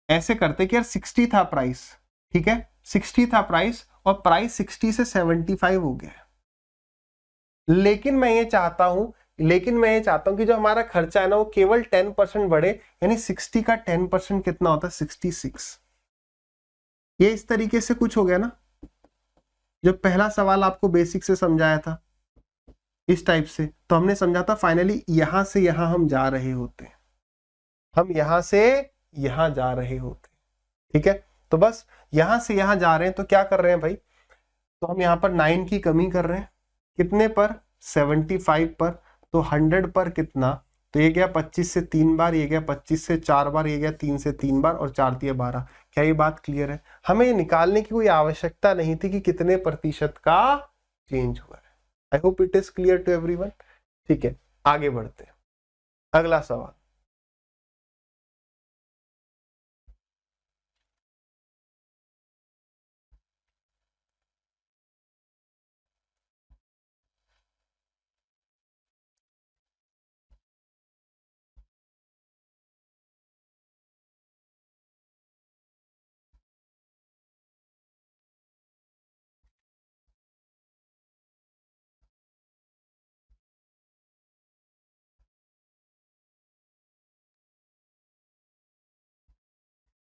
ऐसे करते कि यार 60 था प्राइस, ठीक है, 60 था प्राइस, और प्राइस 60 से 75 हो गया, लेकिन मैं ये चाहता हूं कि जो हमारा खर्चा है ना वो केवल 10% बढ़े, यानी 60 का 10% कितना होता है, 66। ये इस तरीके से कुछ हो गया ना, जो पहला सवाल आपको बेसिक से समझाया था इस टाइप से, तो हमने समझा था फाइनली यहां से यहां हम जा रहे होते, हम यहां से यहां जा रहे होते, ठीक है। तो बस यहां से यहां जा रहे हैं, तो क्या कर रहे हैं भाई, तो हम यहां पर 9 की कमी कर रहे हैं, कितने पर 75 पर, तो 100 पर कितना, तो ये गया 25 से 3 बार, ये गया 25 से 4 बार, ये गया 3 से 3 बार और 4 दिया 12। क्या ये बात क्लियर है? हमें ये निकालने की कोई आवश्यकता नहीं थी कि कितने प्रतिशत का चेंज हुआ है। I hope it is clear to everyone. ठीक है, आगे बढ़ते हैं। अगला सवाल,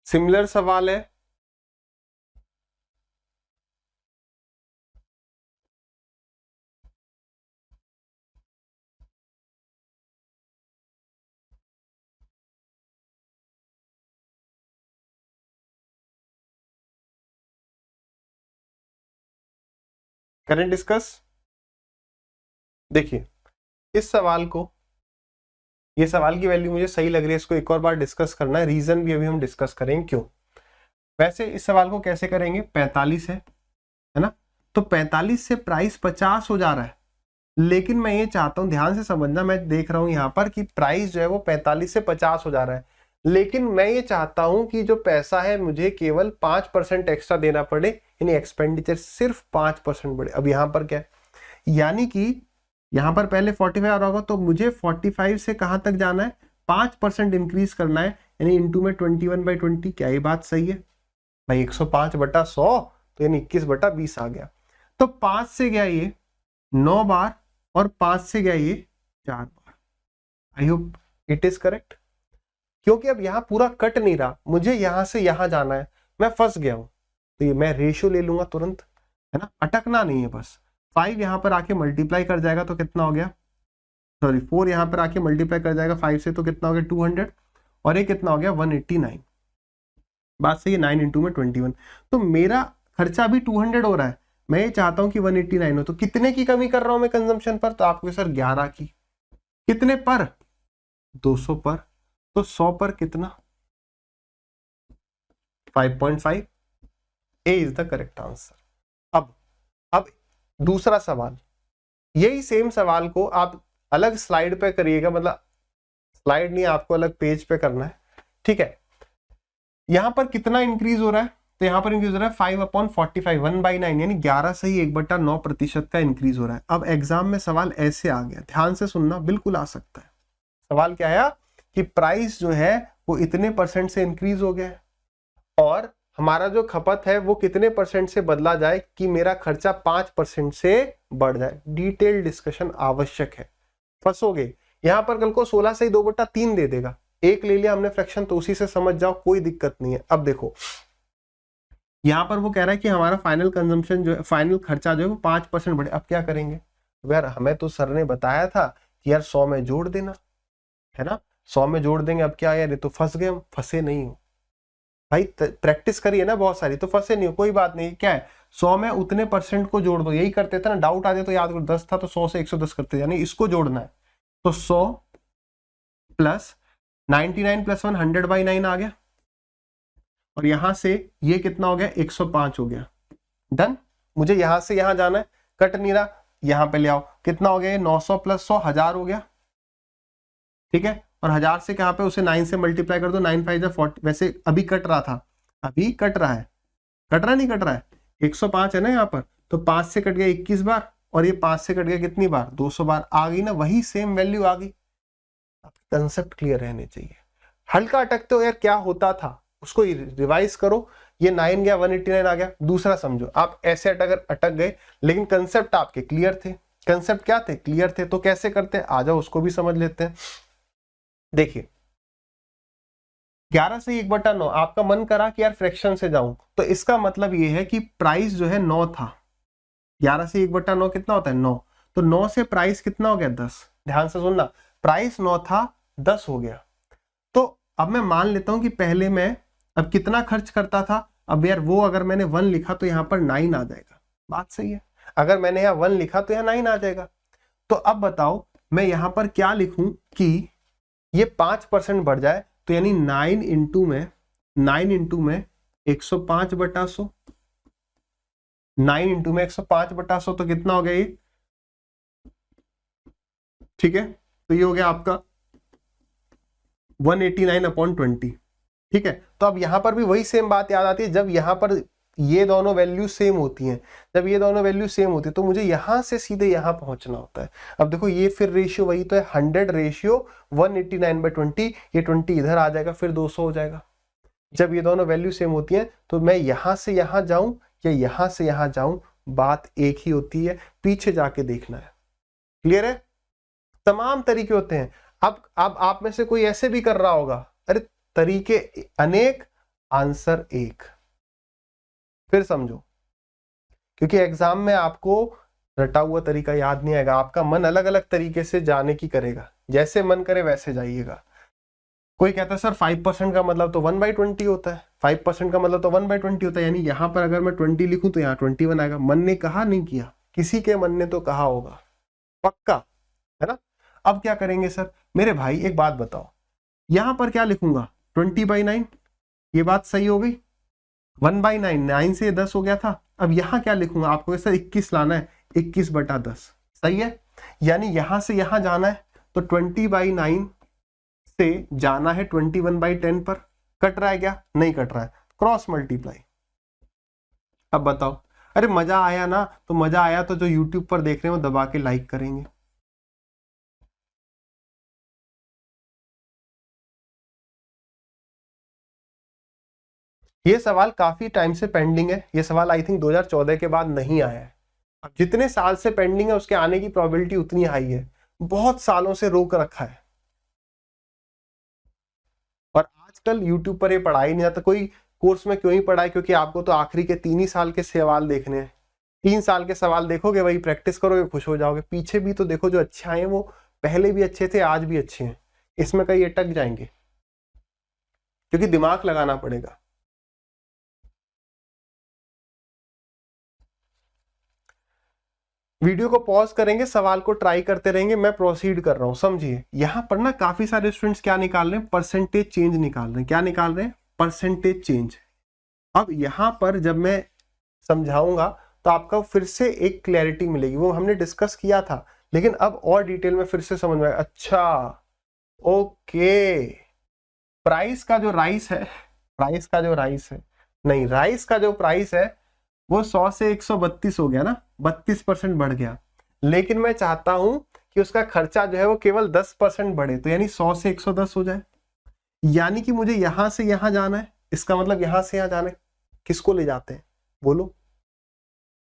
सिमिलर सवाल है। करें डिस्कस। देखिए इस सवाल को, ये सवाल की वैल्यू मुझे सही लग रही है, इसको एक और बार डिस्कस करना है, रीजन भी अभी हम डिस्कस करेंगे क्यों। वैसे इस सवाल को कैसे करेंगे, 45 है ना, तो 45 से प्राइस 50 हो जा रहा है, लेकिन मैं ये चाहता हूं, ध्यान से समझना, मैं देख रहा हूं यहां पर कि प्राइस जो है वो 45 से 50 हो जा रहा है, लेकिन मैं ये चाहता हूं कि जो पैसा है मुझे केवल 5% एक्स्ट्रा देना पड़े, यानी एक्सपेंडिचर सिर्फ 5% बढ़े। अब यहां पर क्या है, यानी कि यहां पर पहले 45 आ रहा होगा, तो मुझे 45 से कहां तक जाना है, 5% इंक्रीज करना है, यानी इंटू में 21/20। क्या ये बात सही है भाई? 105/100 तो यानी 21/20 आ गया। तो 5 से गया ये 9 बार और 5 से गया ये 4 बार। I hope it is correct, क्योंकि अब यहां पूरा कट नहीं रहा, मुझे यहां से यहां जाना है, मैं फंस गया हूं, तो ये मैं रेशियो ले लूंगा तुरंत, है ना, अटकना नहीं है बस। 5 यहां पर आके मल्टीप्लाई कर जाएगा तो कितना हो गया, सॉरी 4 यहां पर आके मल्टीप्लाई कर जाएगा 5 से, तो कितना हो गया 200, और ये कितना हो गया 189। बात सही है, 9 इंटू में 21, तो मेरा खर्चा अभी 200 हो रहा है, मैं ये चाहता हूं कि 189 हो, तो कितने की कमी कर रहा हूं मैं कंजम्पशन पर, तो आपको सर 11 की। कितने पर, 200 पर, तो 100 पर कितना, 5.5। ए इज द करेक्ट आंसर। अब दूसरा सवाल, यही सेम सवाल को आप अलग स्लाइड पे करिएगा, मतलब स्लाइड नहीं, आपको अलग पेज पे करना है, ठीक है। यहां पर कितना इंक्रीज हो रहा है, तो यहां पर इंक्रीज हो रहा है 5/45, 1/9, यानी 11 से ही 1/9% का इंक्रीज हो रहा है। अब एग्जाम में सवाल ऐसे आ गया, ध्यान से सुनना, बिल्कुल आ सकता है। सवाल क्या आया कि प्राइस जो है वो इतने % से इंक्रीज हो गया है, और हमारा जो खपत है वो कितने % से बदला जाए कि मेरा खर्चा 5% से बढ़ जाए। डिटेल डिस्कशन आवश्यक है, फंसोगे यहां पर, कल को 16 से ही 2/3 दे देगा, एक ले लिया हमने फ्रैक्शन, तो उसी से समझ जाओ, कोई दिक्कत नहीं है। अब देखो यहां पर वो कह रहा है कि हमारा फाइनल कंजम्पशन जो है, फाइनल खर्चा जो है वो 5% बढ़े। अब क्या करेंगे, यार हमें तो सर ने बताया था कि यार 100 में जोड़ देना, है ना, 100 में जोड़ देंगे। अब क्या यार, ये तो फंस गए हम। फंसे नहीं हो भाई, प्रैक्टिस करिए ना बहुत सारी, तो फंसे नहीं हो, कोई बात नहीं। क्या है, 100 में उतने % को जोड़ दो, यही करते थे ना, डाउट आ जाए तो याद करो, 10 था तो 100 से 110 करते, यानी इसको जोड़ना है। तो 100 प्लस 99 प्लस 1 100/9 आ गया, और यहां से ये कितना हो गया, 105 हो गया। डन, मुझे यहां से यहां जाना है, कट नहीं रहा, यहां पे ले आओ, कितना हो गया, 900 प्लस 100 1000 हो गया, ठीक है। और 1000 से कहां पे, उसे 9 से मल्टीप्लाई कर दो, 9 5 40, वैसे अभी कट रहा था, अभी कट रहा है, कट रहा नहीं कट रहा है, 105 है ना यहाँ पर, तो 5 से कट गया 21 बार, और ये 5 से कट गया कितनी बार, 200 बार। आ गई ना, वही सेम वैल्यू आ गई। कंसेप्ट क्लियर रहने चाहिए। हल्का अटकते हो यार, क्या होता था उसको रिवाइज करो। ये 9 गया, 189 आ गया। दूसरा समझो, आप ऐसे अटक गए, लेकिन कंसेप्ट आपके क्लियर थे। कंसेप्ट क्या थे, क्लियर थे, तो कैसे करते हैं, आ जाओ उसको भी समझ लेते हैं। देखिए 11 से 1/9, आपका मन करा कि यार फ्रैक्शन से जाऊं, तो इसका मतलब ये है कि प्राइस जो है 9 था, 11 से 1/9 कितना होता है, 9, तो 9 से प्राइस कितना हो गया, 10। ध्यान से सुनना, प्राइस 9 था, 10 हो गया। तो अब मैं मान लेता हूं कि पहले मैं अब कितना खर्च करता था, अब यार वो अगर मैंने 1 लिखा तो यहां पर 9 आ जाएगा। बात सही है। अगर मैंने यहाँ 1 लिखा तो यहाँ 9 आ जाएगा। तो अब बताओ मैं यहाँ पर क्या लिखूं कि ये 5% बढ़ जाए, तो यानी 9 इंटू में 105/100, 9 इंटू में 105/100 तो कितना हो गया ये, ठीक है, तो ये हो गया आपका 189/20। ठीक है, तो अब यहां पर भी वही सेम बात याद आती है, जब यहां पर ये दोनों वैल्यू सेम होती हैं, जब ये दोनों वैल्यू सेम होती है तो मुझे यहां से सीधे यहां पहुंचना होता है। अब देखो ये फिर रेशियो वही तो है, 100 रेशियो 189/20, ये 20 इधर आ जाएगा, फिर 200 हो जाएगा। जब ये दोनों वैल्यू सेम होती हैं तो मैं यहां से यहां जाऊं या यहां से यहां जाऊं, बात एक ही होती है, पीछे जाके देखना है। क्लियर है? तमाम तरीके होते हैं। अब आप में से कोई ऐसे भी कर रहा होगा, अरे तरीके अनेक, आंसर एक। फिर समझो, क्योंकि एग्जाम में आपको रटा हुआ तरीका याद नहीं आएगा, आपका मन अलग अलग तरीके से जाने की करेगा, जैसे मन करे वैसे जाइएगा। कोई कहता है सर 5% का मतलब तो 1/20 होता है, 5% का मतलब तो 1/20 होता है, यानी यहां पर अगर मैं 20 लिखूं तो यहाँ 21 आएगा। मन ने कहा नहीं किया, किसी के मन ने तो कहा होगा, पक्का है ना। अब क्या करेंगे सर, मेरे भाई एक बात बताओ, यहां पर क्या लिखूंगा, 20/9, ये बात सही हो गई, 1/9, 9 से 10 हो गया था। अब यहां क्या लिखूंगा, आपको सर 21 लाना है, 21/10, सही है। यानी यहां से यहां जाना है तो 20/9 से जाना है 21/10 पर। कट रहा है क्या? नहीं कट रहा है, क्रॉस मल्टीप्लाई। अब बताओ, अरे मजा आया ना, तो मजा आया तो जो यूट्यूब पर देख रहे हो दबा के लाइक करेंगे। ये सवाल काफी टाइम से पेंडिंग है, ये सवाल आई थिंक 2014 के बाद नहीं आया है। अब जितने साल से पेंडिंग है उसके आने की प्रोबेबिलिटी उतनी हाई है, बहुत सालों से रोक रखा है। और आजकल यूट्यूब पर ये पढ़ाई नहीं जाता, कोई कोर्स में क्यों ही पढ़ाए, क्योंकि आपको तो आखिरी के 3 ही साल के सवाल देखने हैं। 3 साल के सवाल देखोगे, वही प्रैक्टिस करोगे, खुश हो जाओगे। पीछे भी तो देखो, जो अच्छे आए हैं वो पहले भी अच्छे थे, आज भी अच्छे हैं, इसमें कहीं अटक जाएंगे, क्योंकि दिमाग लगाना पड़ेगा। वीडियो को पॉज करेंगे, सवाल को ट्राई करते रहेंगे, मैं प्रोसीड कर रहा हूं, समझिए। यहां पर ना काफी सारे स्टूडेंट्स क्या निकाल रहे हैं, परसेंटेज चेंज निकाल रहे हैं। क्या निकाल रहे हैं? Percentage change. अब यहां पर जब मैं समझाऊंगा तो आपका फिर से एक क्लैरिटी मिलेगी, वो हमने डिस्कस किया था, लेकिन अब और डिटेल में फिर से समझ में आएगा। अच्छा ओके, प्राइस का जो राइस है, प्राइस का जो राइस है, नहीं, राइस का जो प्राइस है वो 100 से 132 हो गया ना, 32% बढ़ गया। लेकिन मैं चाहता हूं कि उसका खर्चा जो है वो केवल 10% बढ़े, तो यानी 100 से 110 हो जाए। यानी कि मुझे यहां से यहां जाना है, इसका मतलब यहां से यहां जाना है। किसको ले जाते हैं बोलो,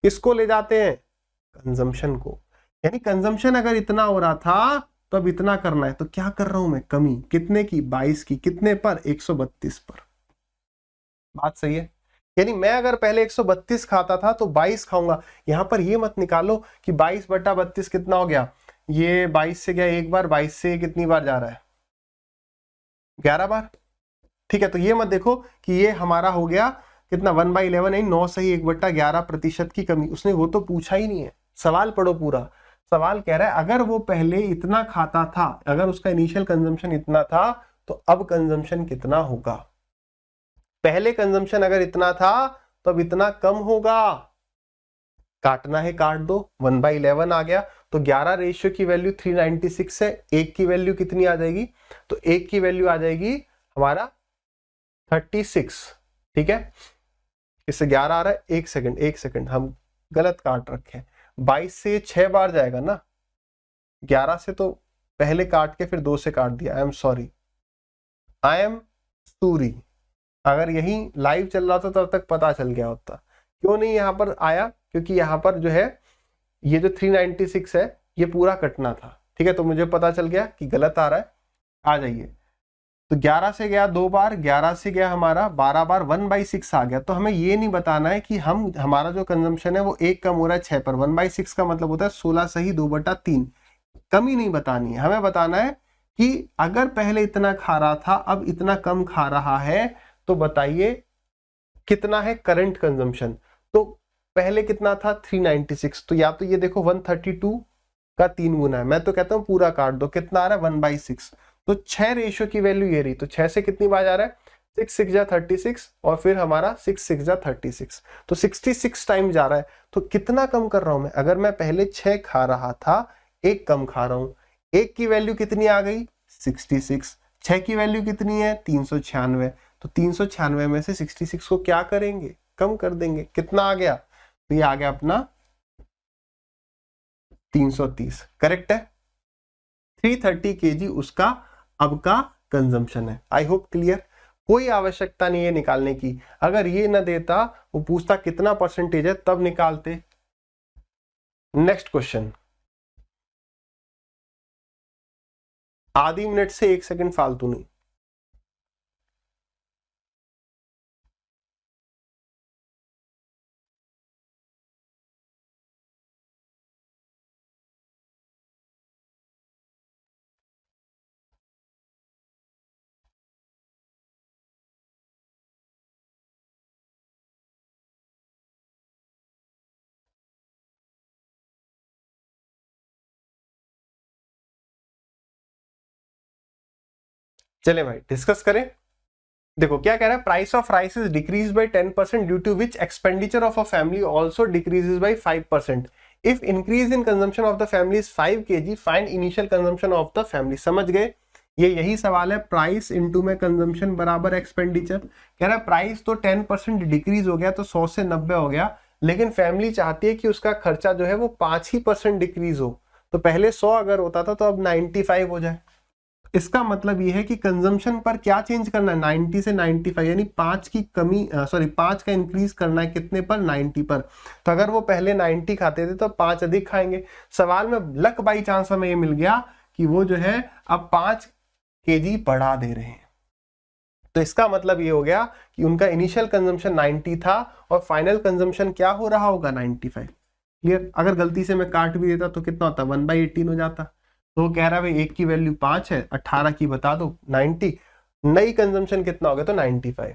किसको ले जाते हैं? कंजम्पशन को। यानी कंजम्पशन अगर इतना हो रहा था तो अब इतना करना है, तो क्या कर रहा हूं मैं, कमी। कितने की? 22 की। कितने पर? 132 पर। बात सही है। यानी मैं अगर पहले 132 खाता था तो 22 खाऊंगा। यहां पर ये मत निकालो कि 22/32 कितना हो गया, ये 22 से गया एक बार, 22 से कितनी बार जा रहा है, 11 बार। ठीक है, तो ये मत देखो कि ये हमारा हो गया कितना, 1/11, नहीं, 9 से ही 1/11% की कमी। उसने वो तो पूछा ही नहीं है, सवाल पढ़ो पूरा। सवाल कह रहा है अगर वो पहले इतना खाता था, अगर उसका इनिशियल कंजम्पशन इतना था, तो अब कंजम्पशन कितना होगा। पहले कंजम्पशन अगर इतना था तो अब इतना कम होगा। काटना है काट दो, 1/11 आ गया, तो 11 रेशियो की वैल्यू 396 है। एक की वैल्यू कितनी आ जाएगी, तो एक की वैल्यू आ जाएगी हमारा 36। ठीक है, इससे 11 आ रहा है, एक सेकंड हम गलत काट रखे हैं। 22 से 6 बार जाएगा ना, 11 से तो पहले काट के फिर 2 से काट दिया। I am sorry. अगर यही लाइव चल रहा था तब तक पता चल गया होता। क्यों नहीं यहाँ पर आया, क्योंकि यहाँ पर जो है ये जो 396 है ये पूरा कटना था। ठीक है, तो मुझे पता चल गया कि गलत आ रहा है। आ जाइए, तो 11 से गया 2 बार, 11 से गया हमारा 12 बार, 1/6 आ गया। तो हमें ये नहीं बताना है कि हमारा जो कंजम्पशन है वो 1 कम हो रहा है 6 पर। 1/6 का मतलब होता है 16 सही 2/3। कमी नहीं बतानी है, हमें बताना है कि अगर पहले इतना खा रहा था अब इतना कम खा रहा है, तो बताइए कितना है करंट कंजम्पशन। तो पहले कितना था 396, तो या तो ये देखो 132 का 3 गुना है, मैं तो कहता हूँ पूरा काट दो, कितना आ रहा है 1/6, तो 6 रेशियो की वैल्यू ये रही, तो 6 से कितनी बार जा रहा है 6 6 जा 36 और फिर हमारा 6 6 जा 36, तो 66 टाइम जा रहा है। तो कितना कम कर रहा हूं मैं, अगर मैं पहले 6 खा रहा था, एक कम खा रहा हूं, एक की वैल्यू कितनी आ गई 66, 6 की वैल्यू कितनी है 396, तो 396 में से 66 को क्या करेंगे कम कर देंगे, कितना आ गया, तो ये आ गया अपना 330, करेक्ट है। 330 kg उसका अब का कंजम्पशन है। आई होप क्लियर, कोई आवश्यकता नहीं है निकालने की, अगर ये ना देता वो पूछता कितना परसेंटेज है तब निकालते। नेक्स्ट क्वेश्चन, आधी मिनट से 1 सेकंड फालतू नहीं। चले भाई डिस्कस करें। देखो क्या कह रहा है, price of rice is decrease by 10% due to which expenditure of a family also decreases by 5%। If increase in consumption of the family is 5 kg, find initial consumption of the family. समझ गए, ये यही सवाल है, price into में consumption बराबर expenditure. कह रहा है प्राइस तो 10% डिक्रीज हो गया तो 100 से 90 हो गया, लेकिन फैमिली चाहती है कि उसका खर्चा जो है वो 5% डिक्रीज हो, तो पहले 100 अगर होता था तो अब 95 हो जाए। इसका मतलब ये है कि कंजम्पशन पर क्या चेंज करना है 90 से 95, यानी 5 की कमी, सॉरी 5 का इंक्रीज करना है कितने पर 90 पर। तो अगर वो पहले 90 खाते थे तो 5 अधिक खाएंगे। सवाल में लक बाई चांस हमें ये मिल गया कि वो जो है अब 5 kg बढ़ा दे रहे हैं, तो इसका मतलब ये हो गया कि उनका इनिशियल कंजम्पशन 90 था और फाइनल कंजम्पशन क्या हो रहा होगा 95। क्लियर, अगर गलती से मैं काट भी देता तो कितना होता 1/18 हो जाता। तो कह रहा है भाई एक की वैल्यू 5 है, 18 की बता दो 90, नई कंजम्पशन कितना हो गया तो 95।